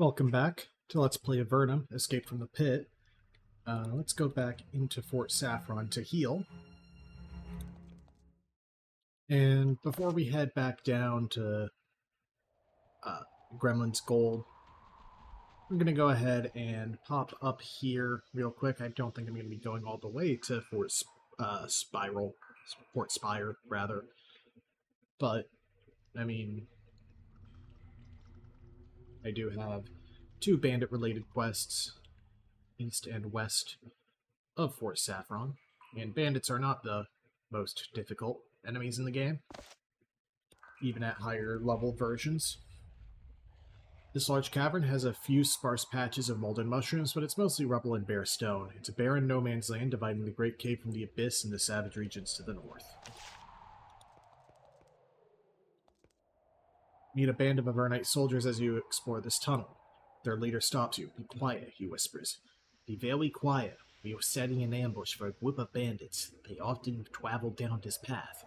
Welcome back to Let's Play Avernum, Escape from the Pit. Let's go back into Fort Saffron to heal. And before we head back down to Gremlin's Gold, I'm going to go ahead and pop up here real quick. I don't think I'm going to be going all the way to Fort Spire, rather. But, I mean, I do have two bandit-related quests, east and west of Fort Saffron, and bandits are not the most difficult enemies in the game, even at higher level versions. This large cavern has a few sparse patches of mold and mushrooms, but it's mostly rubble and bare stone. It's a barren no man's land dividing the Great Cave from the Abyss and the savage regions to the north. Meet a band of Avernite soldiers as you explore this tunnel. Their leader stops you. "Be quiet," he whispers. "Be very quiet. We are setting an ambush for a group of bandits. They often travel down this path."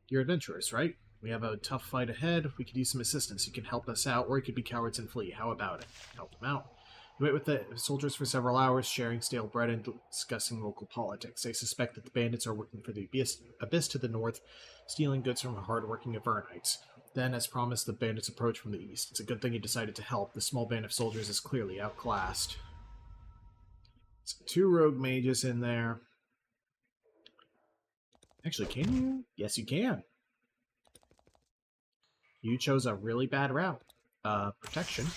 You're adventurers, right? We have a tough fight ahead. We could use some assistance. You can help us out, or you could be cowards and flee. How about it? Help them out. You wait with the soldiers for several hours, sharing stale bread and discussing local politics. They suspect that the bandits are working for the abyss to the north, stealing goods from hard-working Avernites. Then, as promised, the bandits approach from the east. It's a good thing you decided to help. The small band of soldiers is clearly outclassed. So 2 rogue mages in there. Actually, can you? Yes, you can. You chose a really bad route. Protection.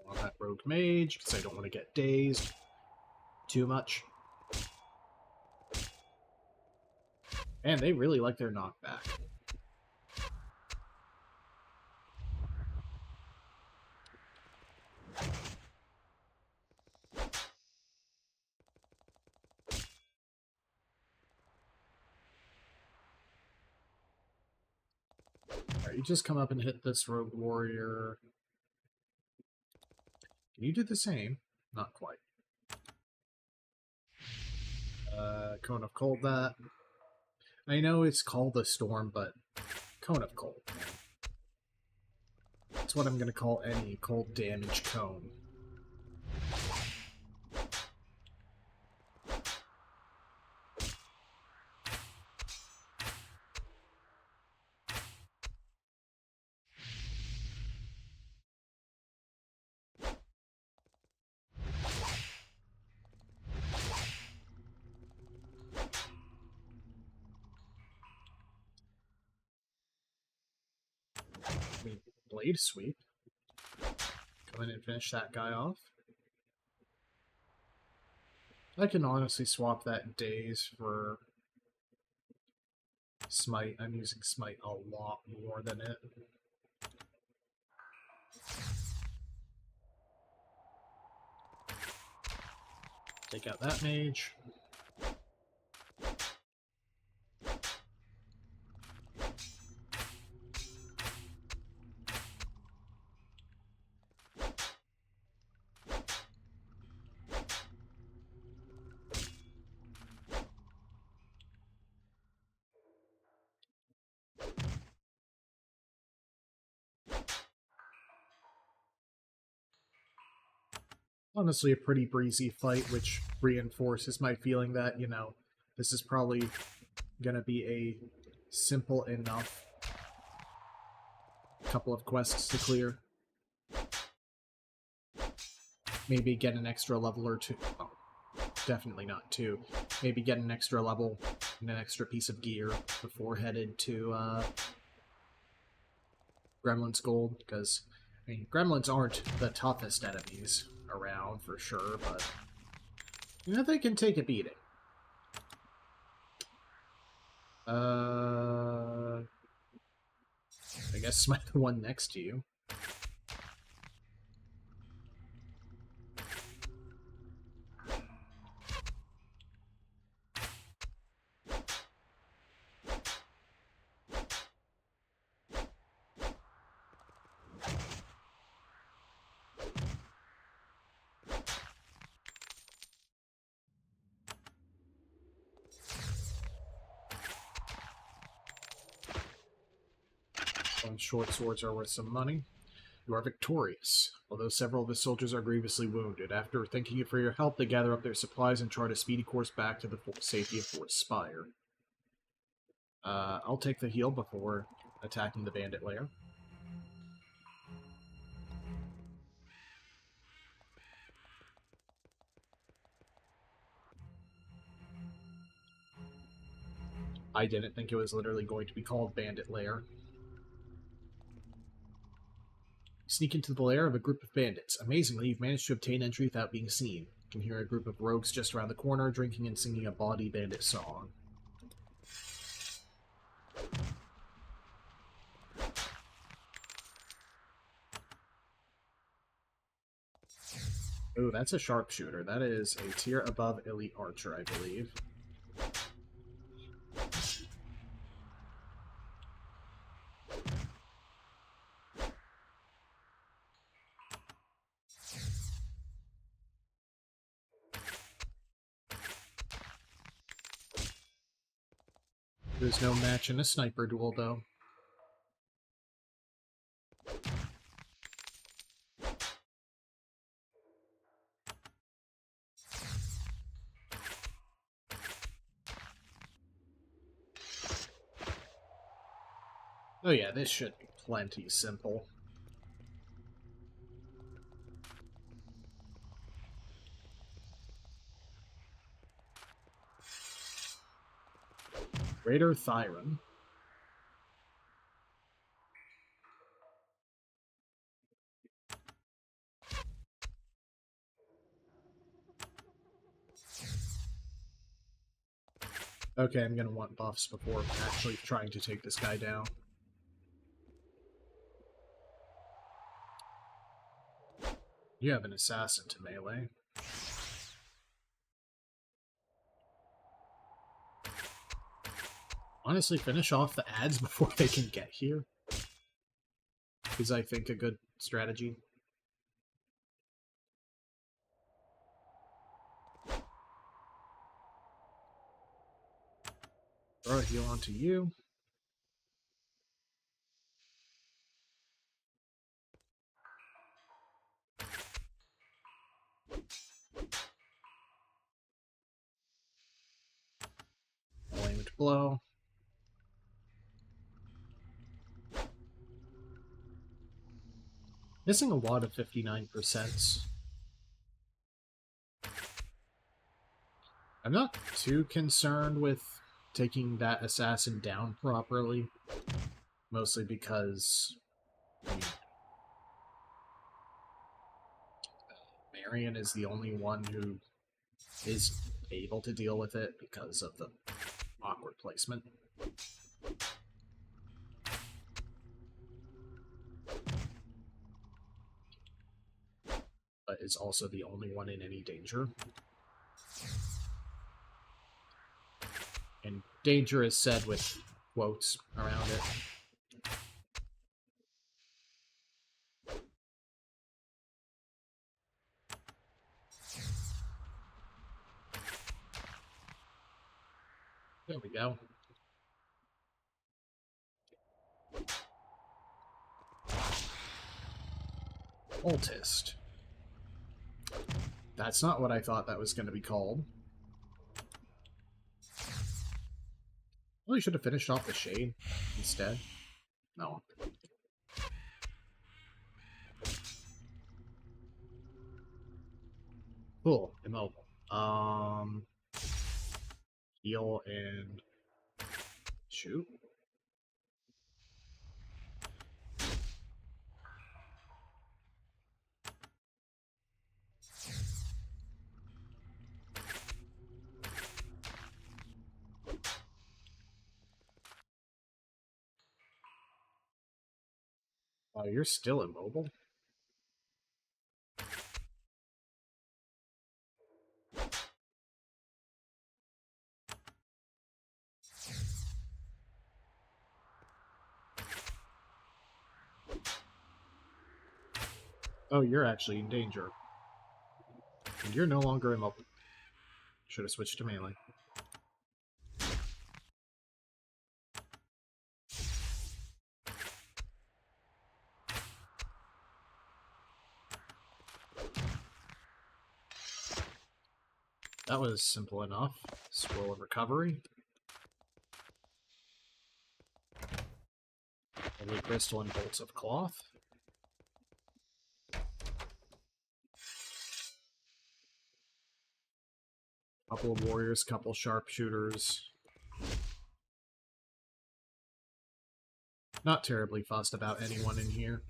On that rogue mage, because I don't want to get dazed too much. And they really like their knockback. Alright, you just come up and hit this rogue warrior. Can you do the same? Not quite. Cone of Cold that. I know it's called a storm, but Cone of Cold. That's what I'm going to call any cold damage cone. Blade Sweep. Come in and finish that guy off. I can honestly swap that Daze for Smite. I'm using Smite a lot more than it. Take out that mage. Honestly, a pretty breezy fight, which reinforces my feeling that, you know, this is probably gonna be a simple enough couple of quests to clear. Maybe get an extra level or two. Oh, definitely not 2. Maybe get an extra level and an extra piece of gear before headed to Gremlin's Gold, because, I mean, gremlins aren't the toughest enemies around, for sure, but, you know, they can take a beating. I guess smite the one next to you. long short swords are worth some money. You are victorious, although several of his soldiers are grievously wounded. After thanking you for your help, they gather up their supplies and chart a speedy course back to the safety of Fort Spire. I'll take the heal before attacking the bandit lair. I didn't think it was literally going to be called Bandit Lair. Sneak into the lair of a group of bandits. Amazingly, you've managed to obtain entry without being seen. You can hear a group of rogues just around the corner, drinking and singing a bawdy bandit song. Ooh, that's a sharpshooter. That is a tier above elite archer, I believe. There's no match in a sniper duel, though. Oh yeah, this should be plenty simple. Greater Thyron. Okay, I'm gonna want buffs before actually trying to take this guy down. You have an assassin to melee. Honestly, finish off the ads before they can get here is, I think, a good strategy. Throw a heal onto you. Flamed blow. Missing a wad of 59%. I'm not too concerned with taking that assassin down properly. Mostly because Marion is the only one who is able to deal with it because of the awkward placement. But is also the only one in any danger. And danger is said with quotes around it. There we go. Cultist. That's not what I thought that was going to be called. Really should have finished off the shade instead. No. Cool. Immobile. Heal and shoot. Oh, you're still immobile? Oh, you're actually in danger. And you're no longer immobile. Should have switched to melee. That was simple enough. Scroll of recovery. Holy crystal and bolts of cloth. Couple of warriors, couple sharpshooters. Not terribly fussed about anyone in here.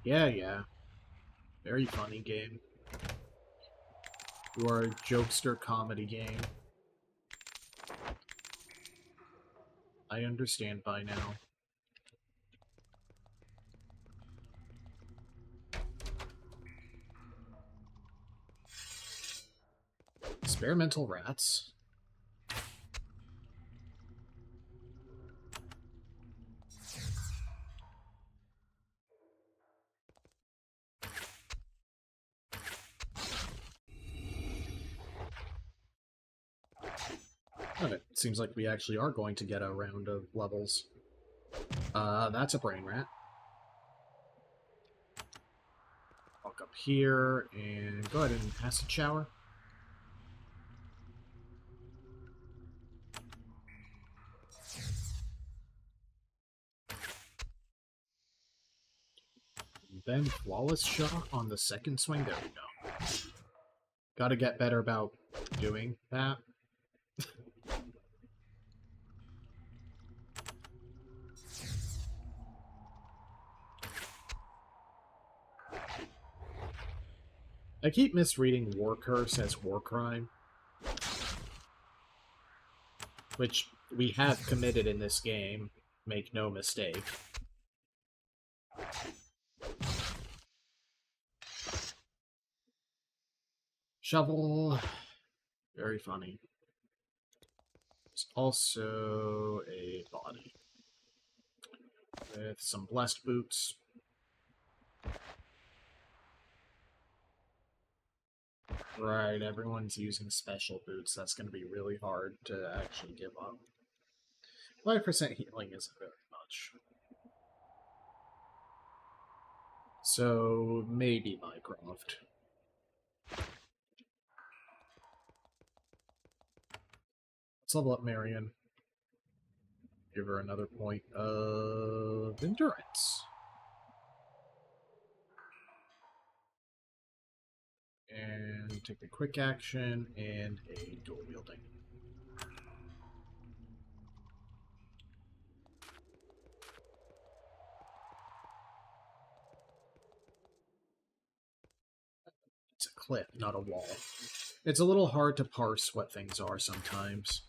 Yeah. Very funny game. You are a jokester comedy game. I understand by now. Experimental rats. Oh, it seems like we actually are going to get a round of levels. That's a brain rat. Walk up here and go ahead and acid shower. And then flawless shot on the second swing. There we go. Gotta get better about doing that. I keep misreading War Curse as War Crime, which we have committed in this game, make no mistake. Shovel. Very funny. There's also a body with some blessed boots. Right, everyone's using special boots. That's going to be really hard to actually give up. 5% healing isn't very much. So, maybe Mycroft. Let's level up Marion. Give her another point of endurance. And take the quick action and a dual wielding. It's a cliff, not a wall. It's a little hard to parse what things are sometimes.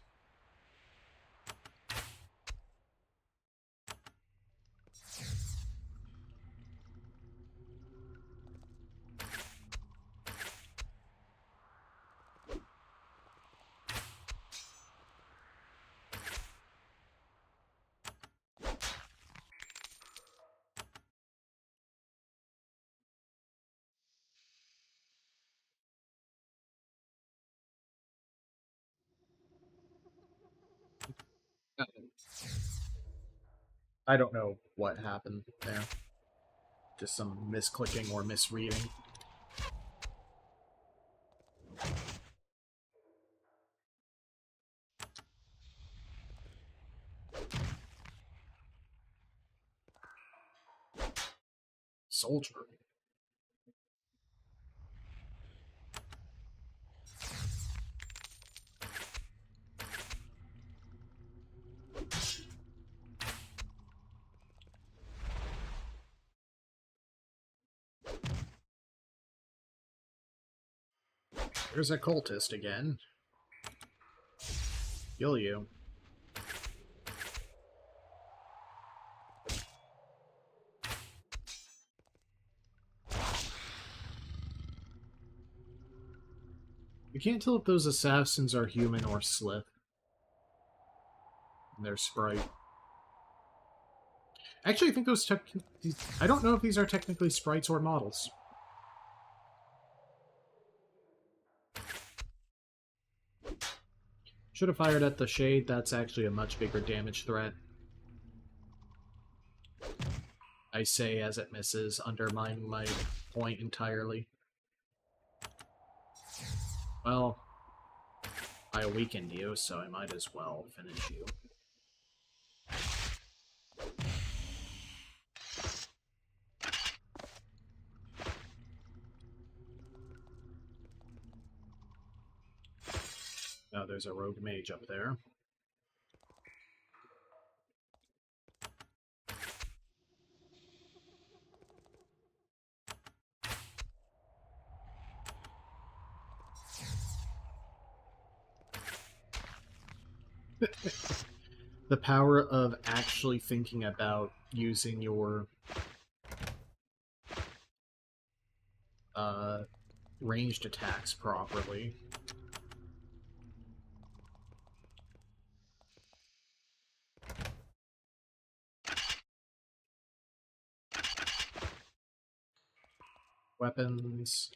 I don't know what happened there. Just some misclicking or misreading. Soldier. There's a cultist again. Kill you. You can't tell if those assassins are human or Slith. Their sprite. Actually, I think those I don't know if these are technically sprites or models. Should have fired at the Shade. That's actually a much bigger damage threat. I say as it misses, undermining my point entirely. Well, I weakened you, so I might as well finish you. Now there's a rogue mage up there. The power of actually thinking about using your ranged attacks properly. Weapons.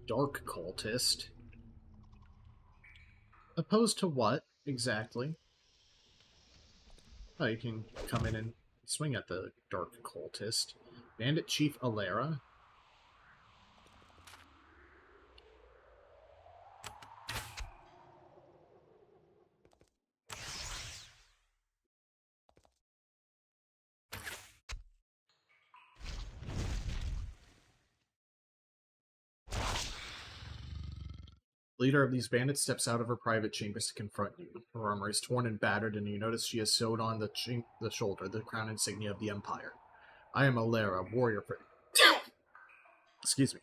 Dark Cultist. Opposed to what, exactly? Oh, you can come in and swing at the Dark Cultist. Bandit Chief Alera. Leader of these bandits steps out of her private chambers to confront you. Her armor is torn and battered, and you notice she has sewed on the shoulder the crown insignia of the Empire. I am Lair, warrior for... Excuse me.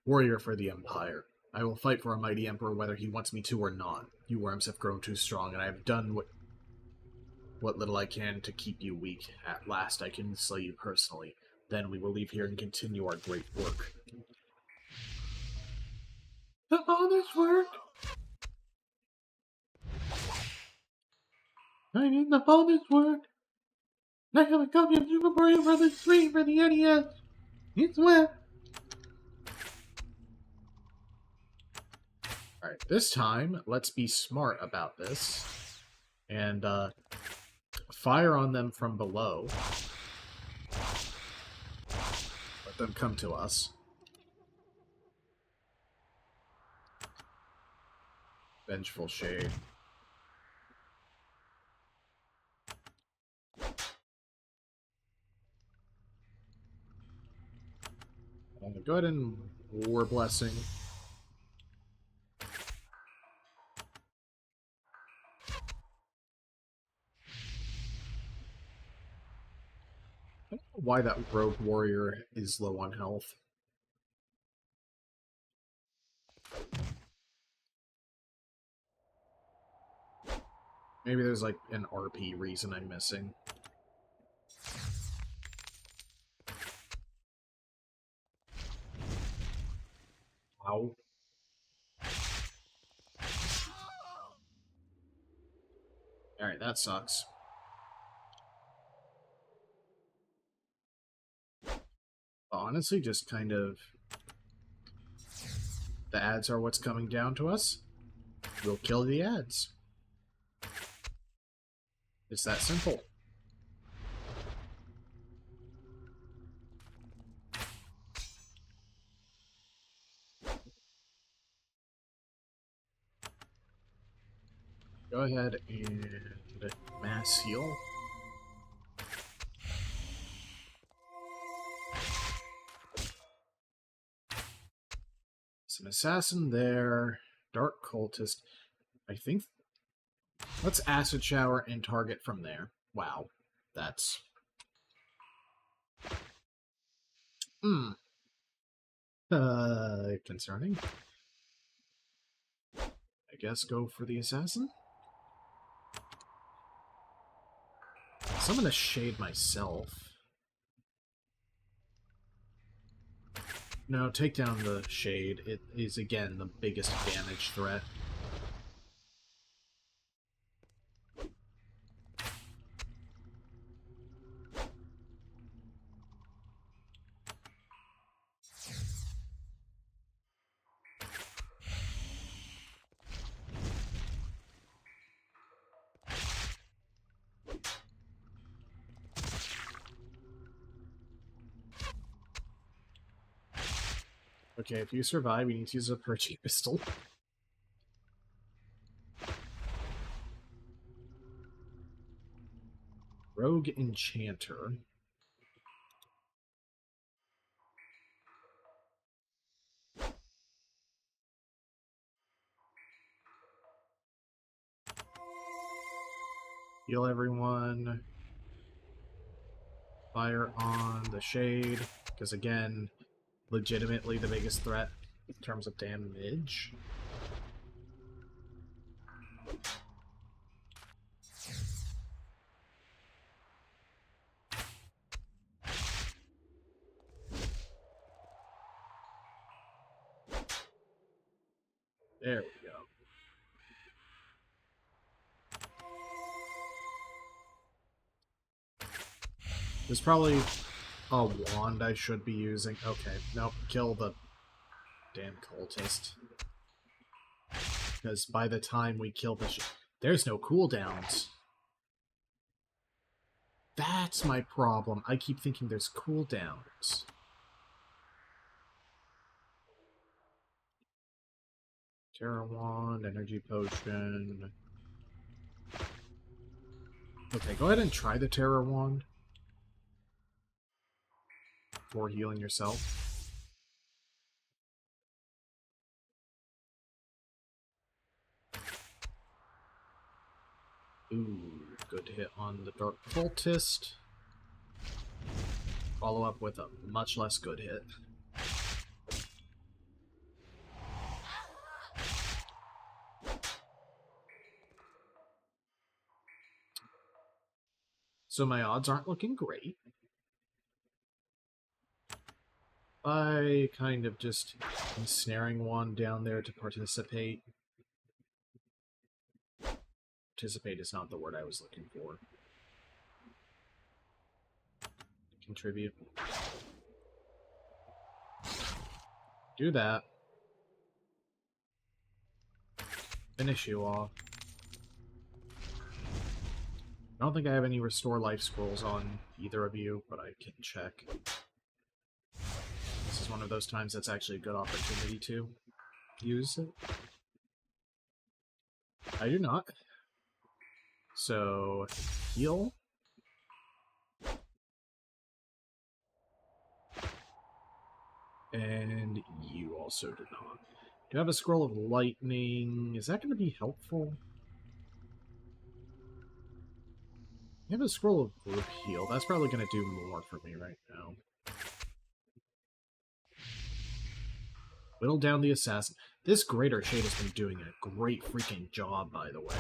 Warrior for the Empire. I will fight for our mighty Emperor whether he wants me to or not. You worms have grown too strong, and I have done what little I can to keep you weak. At last I can slay you personally. Then we will leave here and continue our great work. The Father's work! I mean the Father's work! I have a copy of Super Mario Bros. 3 for the NES! It's wet! Alright, this time, let's be smart about this. And, fire on them from below. Let them come to us. Vengeful Shade. Go ahead and War Blessing. I don't know why that rogue warrior is low on health. Maybe there's like an RP reason I'm missing. Ow. Alright, that sucks. Honestly, just kind of... The ads are what's coming down to us. We'll kill the ads. It's that simple. Go ahead and mass heal. It's an assassin there. Dark cultist. I think... Let's acid shower and target from there. Wow. That's... Concerning. I guess go for the assassin? Summon a Shade myself. No, take down the Shade. It is, again, the biggest damage threat. Okay, if you survive, you need to use a Perchy Pistol. Rogue Enchanter. Heal everyone. Fire on the Shade, because again, legitimately the biggest threat in terms of damage. There we go. There's probably a wand I should be using. Okay, nope, kill the damn cultist. Because by the time we kill the there's no cooldowns. That's my problem. I keep thinking there's cooldowns. Terra Wand, Energy Potion. Okay, go ahead and try the Terra Wand before healing yourself. Ooh, good hit on the Dark Cultist. Follow up with a much less good hit. So my odds aren't looking great. I kind of just ensnaring one down there to participate. Participate is not the word I was looking for. Contribute. Do that. Finish you off. I don't think I have any Restore Life Scrolls on either of you, but I can check. This is one of those times that's actually a good opportunity to use it. I do not. So, heal. And you also do not. Do you have a Scroll of Lightning? Is that going to be helpful? You have a Scroll of Group Heal. That's probably going to do more for me right now. Whittle down the Assassin. This Greater Shade has been doing a great freaking job, by the way.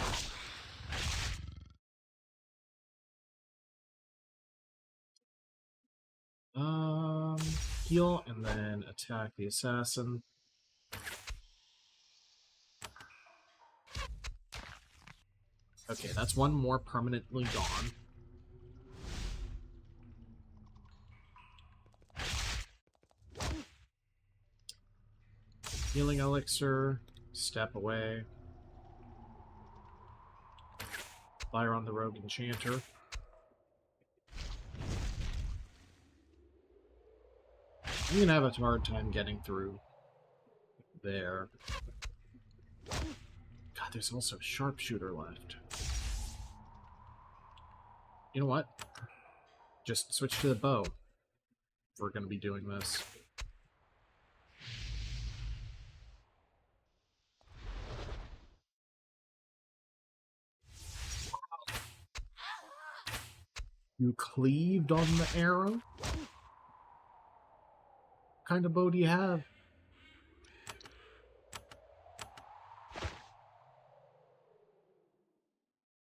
Heal, and then attack the Assassin. Okay, that's one more permanently gone. Healing Elixir, step away. Fire on the Rogue Enchanter. I'm gonna have a hard time getting through there. God, there's also Sharpshooter left. You know what? Just switch to the bow. If we're gonna be doing this. You cleaved on the arrow? What kind of bow do you have?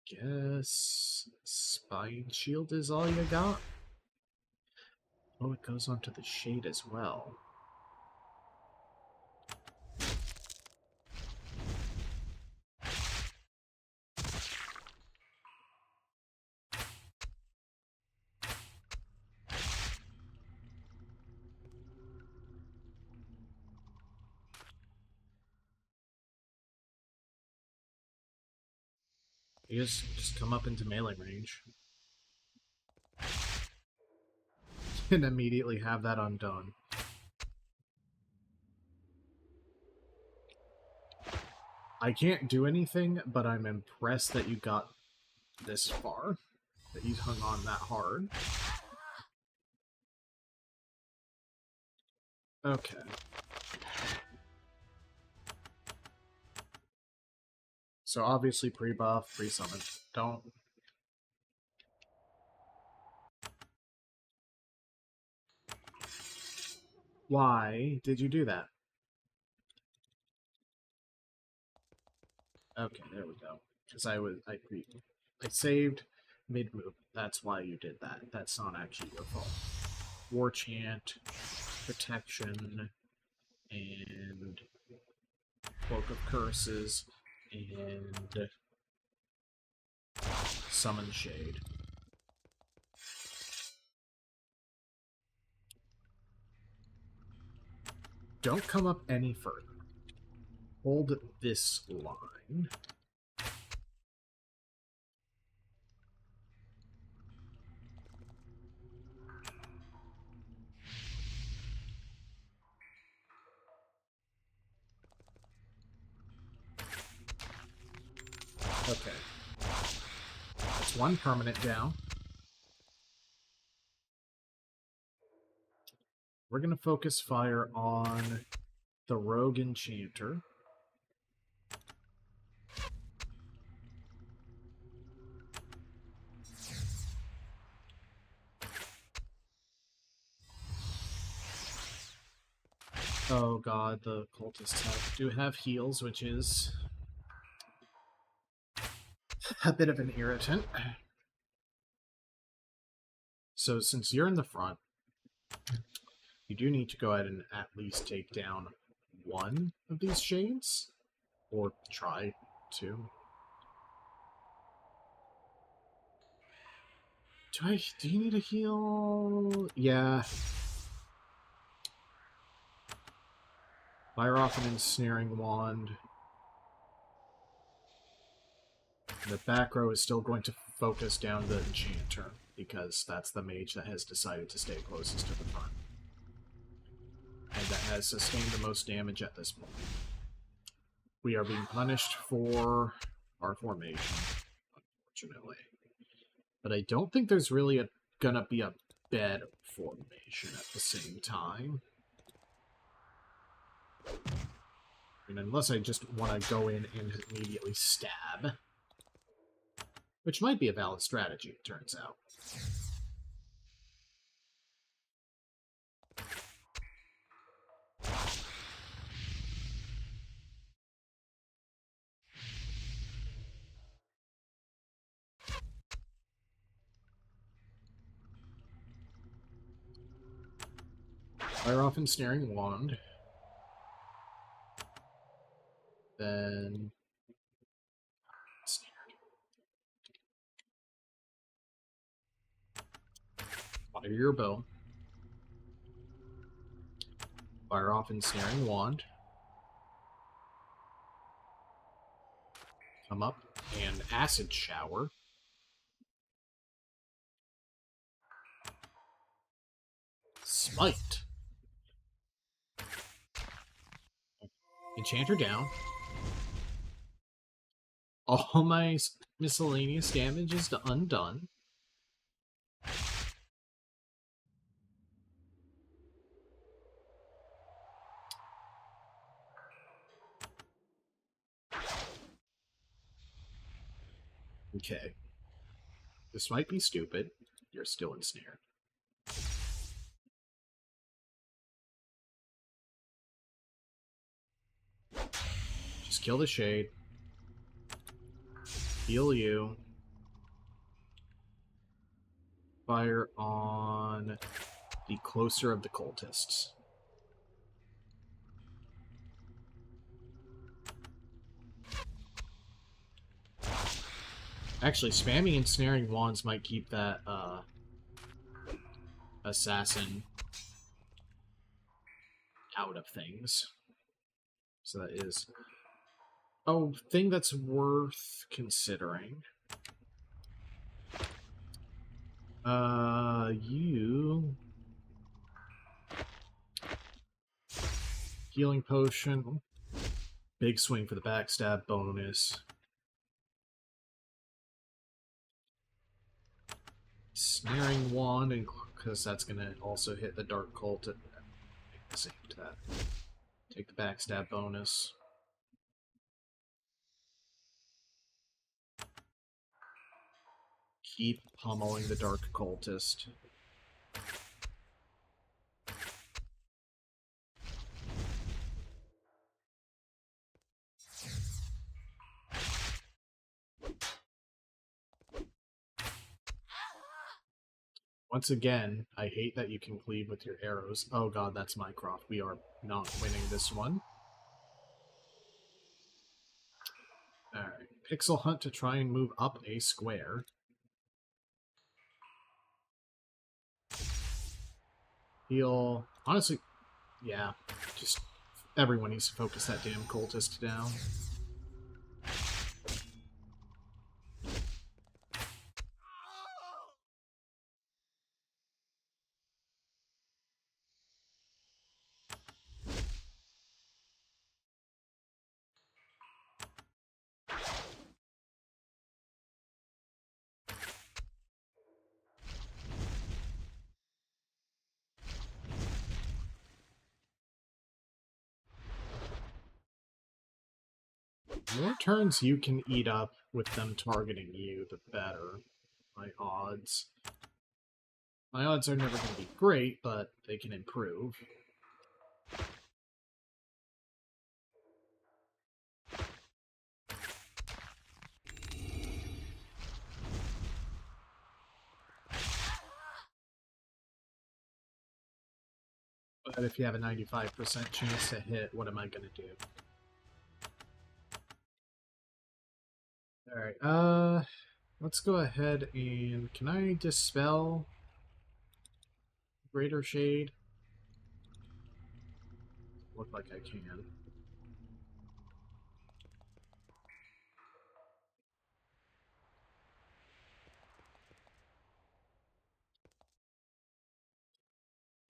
Guess Spine Shield is all you got? Oh, it goes onto the Shade as well. You just come up into melee range. And immediately have that undone. I can't do anything, but I'm impressed that you got this far. That you hung on that hard. Okay. So obviously pre-buff, pre-summon. Don't... Why did you do that? Okay, there we go. Because I saved mid-move. That's why you did that. That's not actually your fault. War Chant, Protection, and Cloak of Curses, and Summon Shade. Don't come up any further. Hold this line. Okay. That's one permanent down. We're going to focus fire on the Rogue Enchanter. Oh god, the cultists do have heals, which is a bit of an irritant. So since you're in the front, you do need to go ahead and at least take down one of these shades. Or try to. Do you need a heal? Yeah. Fire off an ensnaring wand. The back row is still going to focus down the enchanter, because that's the mage that has decided to stay closest to the front. And that has sustained the most damage at this point. We are being punished for our formation, unfortunately. But I don't think there's really gonna be a bad formation at the same time. I mean, unless I just want to go in and immediately stab. Which might be a valid strategy, it turns out. Fire off Ensnaring Wand. Then... Fire your bow. Fire off Ensnaring Wand. Come up and Acid Shower. Smite. Enchanter down. All my miscellaneous damage is undone. Okay. This might be stupid. You're still ensnared. Just kill the shade. Heal you. Fire on the closer of the cultists. Actually, spamming and snaring wands might keep that assassin out of things. So that is a thing that's worth considering. You... Healing potion. Big swing for the backstab bonus. Snaring wand, because that's going to also hit the dark cult at the same time. Take the backstab bonus. Keep pummeling the dark cultist. Once again, I hate that you can cleave with your arrows. Oh god, that's Mycroft. We are not winning this one. Alright. Pixel Hunt to try and move up a square. Heal. Honestly, yeah. Just everyone needs to focus that damn cultist down. The more turns you can eat up with them targeting you, the better. My odds. My odds are never going to be great, but they can improve. But if you have a 95% chance to hit, what am I going to do? Alright, let's go ahead and... Can I dispel Greater Shade? Look like I can.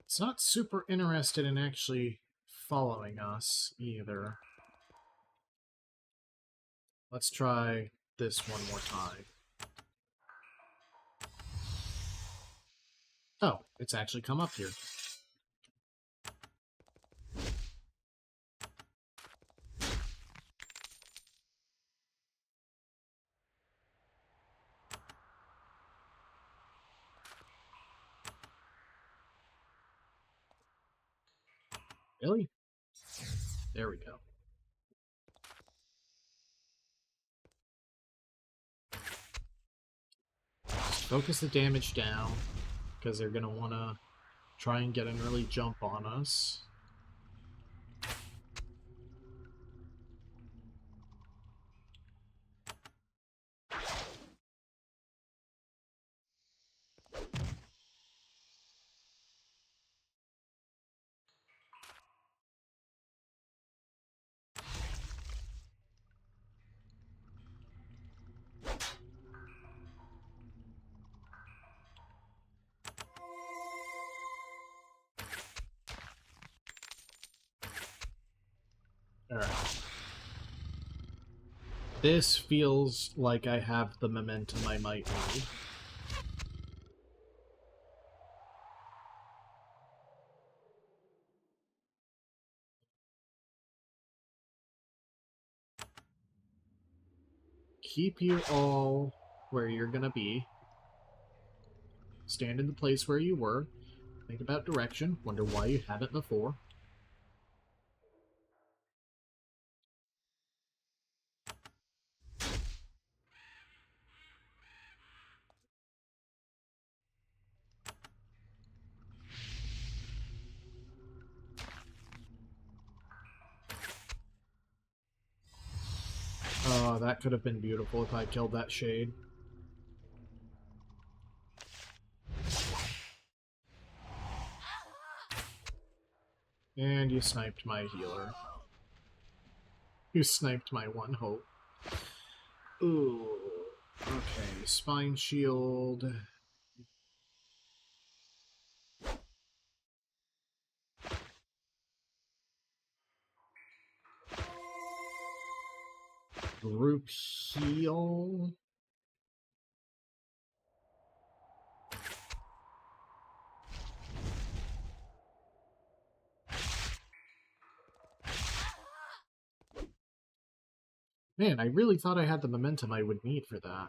It's not super interested in actually following us, either. Let's try this one more time. Oh, it's actually come up here. Really? There we go. Just focus the damage down, because they're going to want to try and get an early jump on us. Alright. This feels like I have the momentum I might need. Keep you all where you're gonna be. Stand in the place where you were. Think about direction. Wonder why you haven't before. Oh, that could have been beautiful if I killed that shade. And you sniped my healer. You sniped my one hope. Ooh. Okay, spine shield. Group heal. Man, I really thought I had the momentum I would need for that.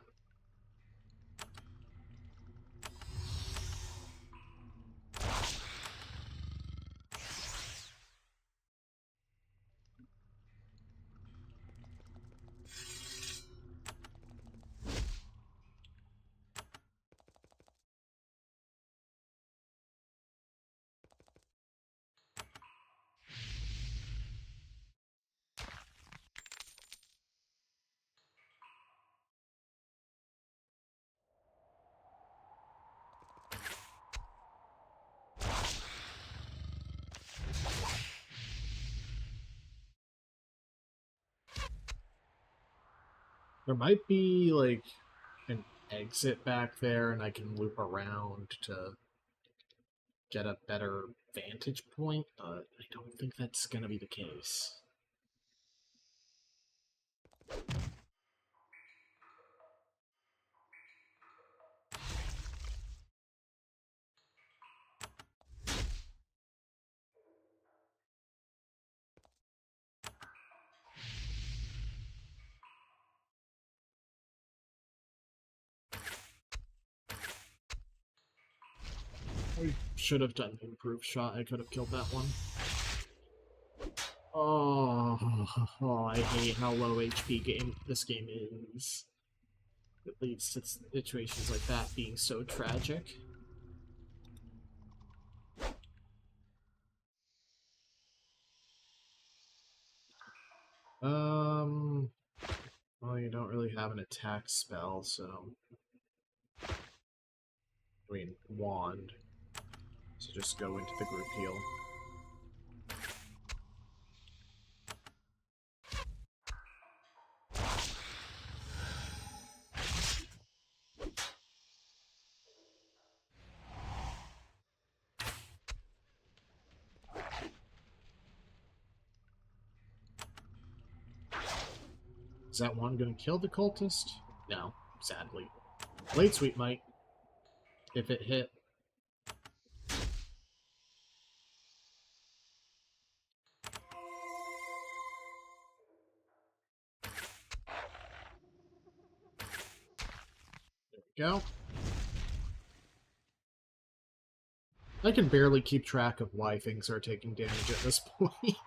There might be, like, an exit back there, and I can loop around to get a better vantage point, but I don't think that's gonna be the case. I should have done the improved shot. I could have killed that one. Oh, I hate how low HP this game is. It leads to situations like that being so tragic. Well, you don't really have an attack spell, so... I mean, wand. So just go into the group heal. Is that one going to kill the cultist? No, sadly. Blade Sweep might, if it hit. There we go. I can barely keep track of why things are taking damage at this point.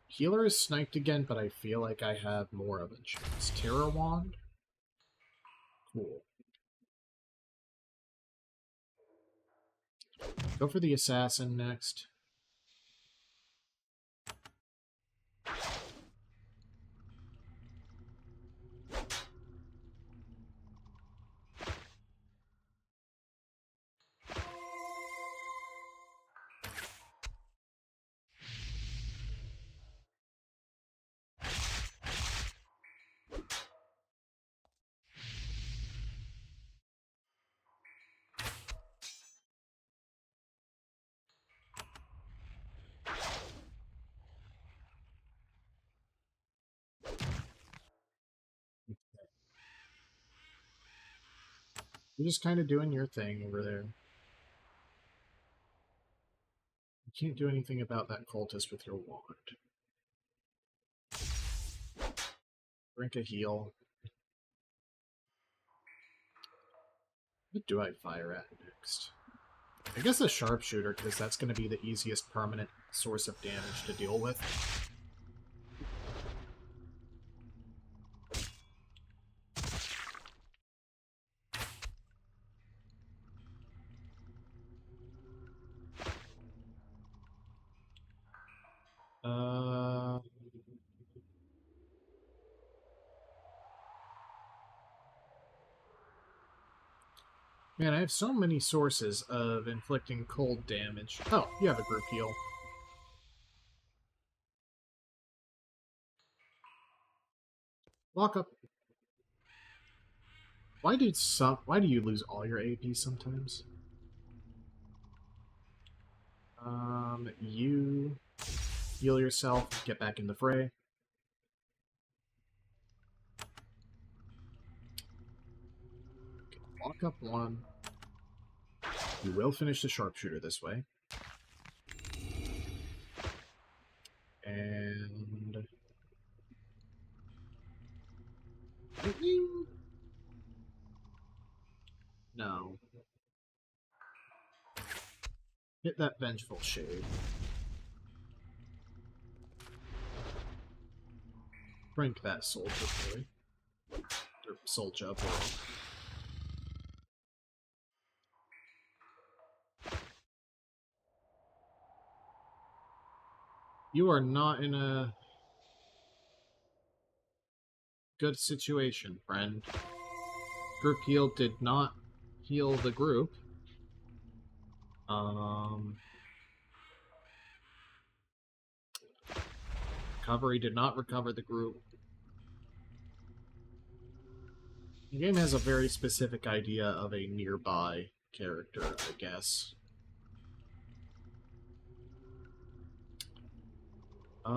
Healer is sniped again, but I feel like I have more of a chance. Terror Wand? Cool. Go for the Assassin next. You're just kind of doing your thing over there. You can't do anything about that cultist with your wand. Drink a heal. What do I fire at next? I guess a sharpshooter, because that's going to be the easiest permanent source of damage to deal with. Uh... Man, I have so many sources of inflicting cold damage. Oh, you have a group heal. Walk up. Why do you lose all your AP sometimes? You heal yourself, get back in the fray. Walk up one. You will finish the sharpshooter this way. And lightning? No. Hit that vengeful shade. Rank that soldier boy. Or soldier boy. You are not in a good situation, friend. Group heal did not heal the group. Recovery did not recover the group. The game has a very specific idea of a nearby character, I guess. If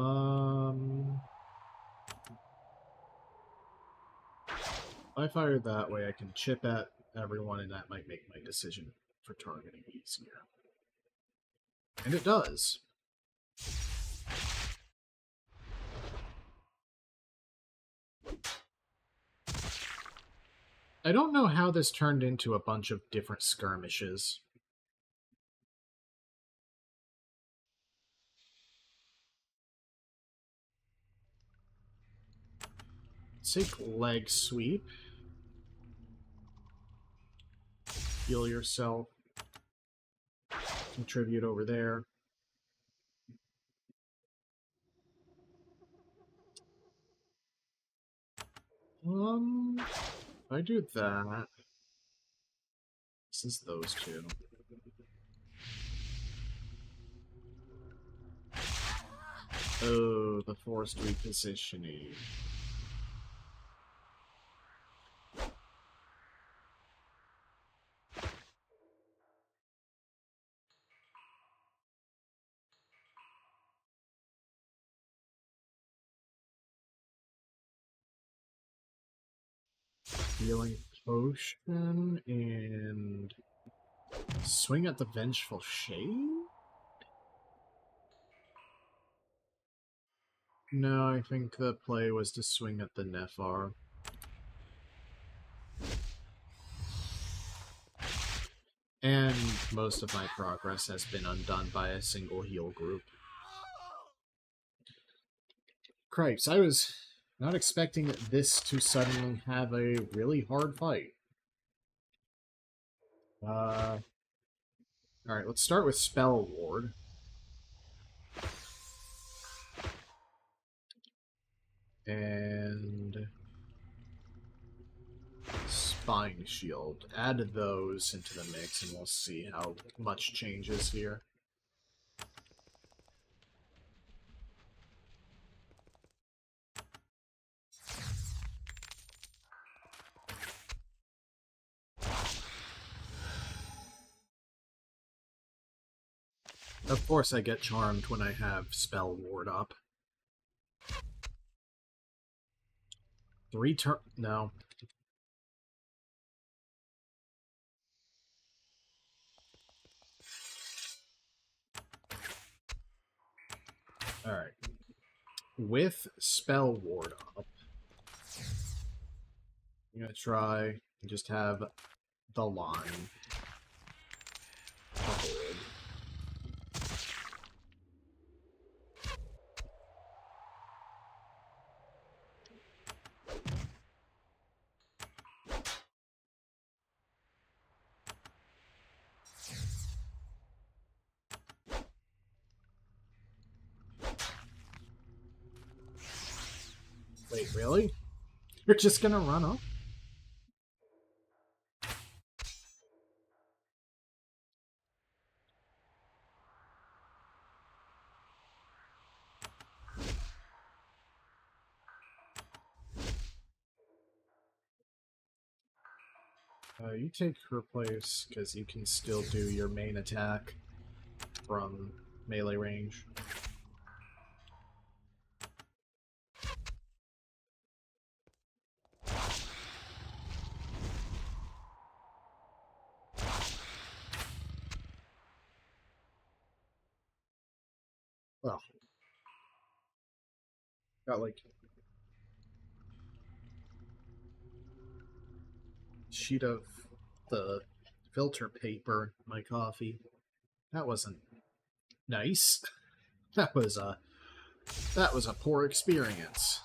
I fire that way, I can chip at everyone, and that might make my decision for targeting easier. And it does. I don't know how this turned into a bunch of different skirmishes. Take leg sweep. Heal yourself. Contribute over there. If I do that... This is those two. Oh, the forced repositioning. Healing potion and swing at the vengeful shade? No, I think the play was to swing at the Nephar. And most of my progress has been undone by a single heal group. Cripes, I was not expecting this to suddenly have a really hard fight. Alright, let's start with Spell Ward. And... Spine Shield. Add those into the mix and we'll see how much changes here. Of course I get charmed when I have Spell Ward up. 3 turn... No. Alright. With Spell Ward up, I'm gonna try and just have the line to hold. Wait, really? You're just gonna run up? You take her place, because you can still do your main attack from melee range. Well, got like sheet of the filter paper in my coffee. That wasn't nice. That was a poor experience.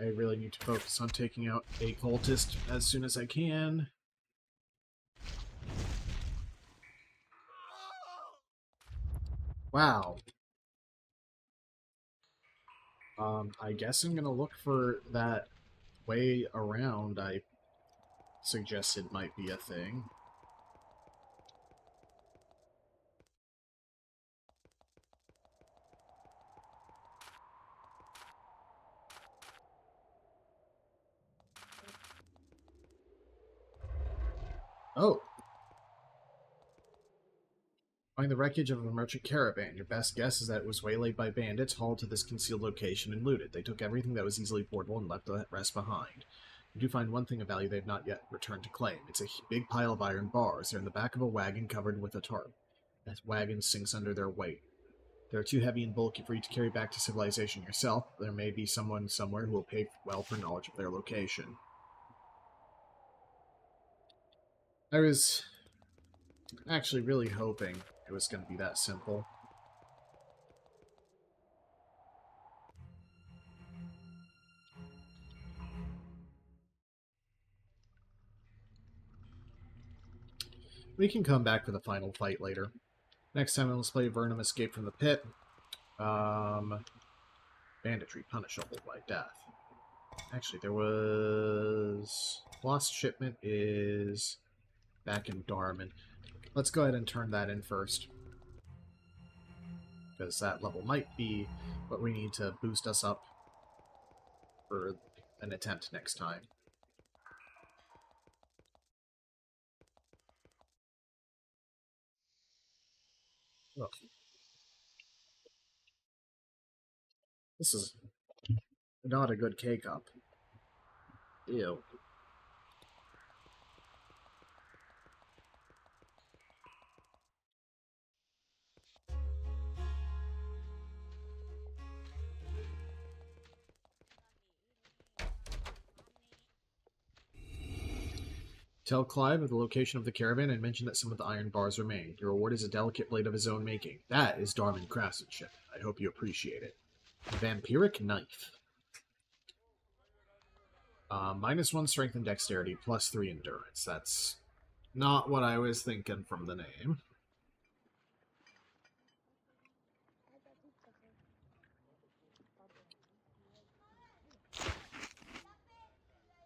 I really need to focus on taking out a cultist as soon as I can. Wow. I guess I'm gonna look for that way around I suggested might be a thing. Oh! Find the wreckage of a merchant caravan. Your best guess is that it was waylaid by bandits, hauled to this concealed location, and looted. They took everything that was easily portable and left the rest behind. You do find one thing of value they have not yet returned to claim. It's a big pile of iron bars. They're in the back of a wagon covered with a tarp. That wagon sinks under their weight. They're too heavy and bulky for you to carry back to civilization yourself. There may be someone somewhere who will pay well for knowledge of their location. I was actually really hoping it was going to be that simple. We can come back for the final fight later. Next time, let's play Avernum Escape from the Pit. Banditry punishable by death. Actually, there was... Lost Shipment is back in Darman. Let's go ahead and turn that in first. Because that level might be what we need to boost us up for an attempt next time. Ugh. This is not a good K-Cup. Ew. Tell Clive of the location of the caravan and mention that some of the iron bars remain. Your reward is a delicate blade of his own making. That is Darman craftsmanship. I hope you appreciate it. Vampiric Knife. -1 strength and dexterity, +3 endurance. That's not what I was thinking from the name.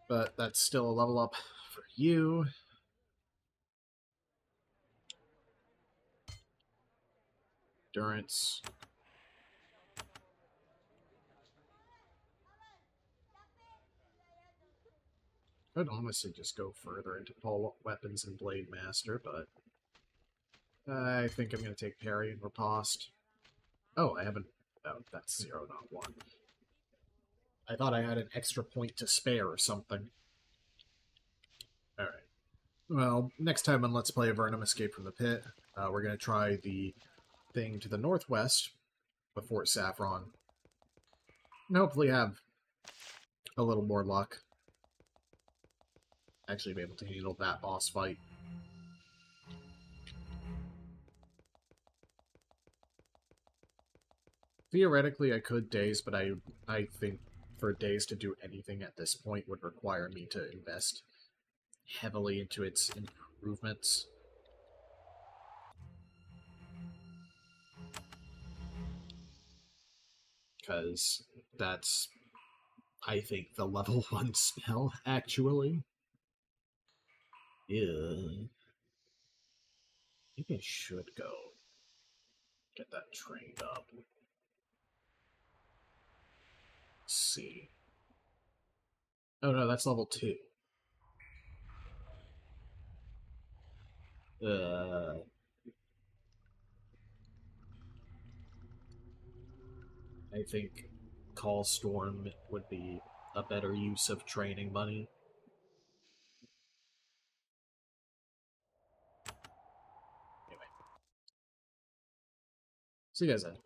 But that's still a level up for you. Endurance. I'd honestly just go further into Pole Weapons and Blade Master, but I think I'm going to take Parry and Riposte. Oh, I haven't... Oh, that's 0, not 1. I thought I had an extra point to spare or something. Alright. Well, next time on Let's Play Avernum Escape from the Pit, we're going to try the thing to the northwest of Fort Saffron. And hopefully have a little more luck. Actually be able to handle that boss fight. Theoretically, I could daze, but I think for daze to do anything at this point would require me to invest heavily into its improvements. Because that's, I think, the level 1 spell, actually. Yeah. Maybe I should go get that trained up. Let's see. Oh no, that's level 2. I think Call Storm would be a better use of training money. Anyway. See you guys then.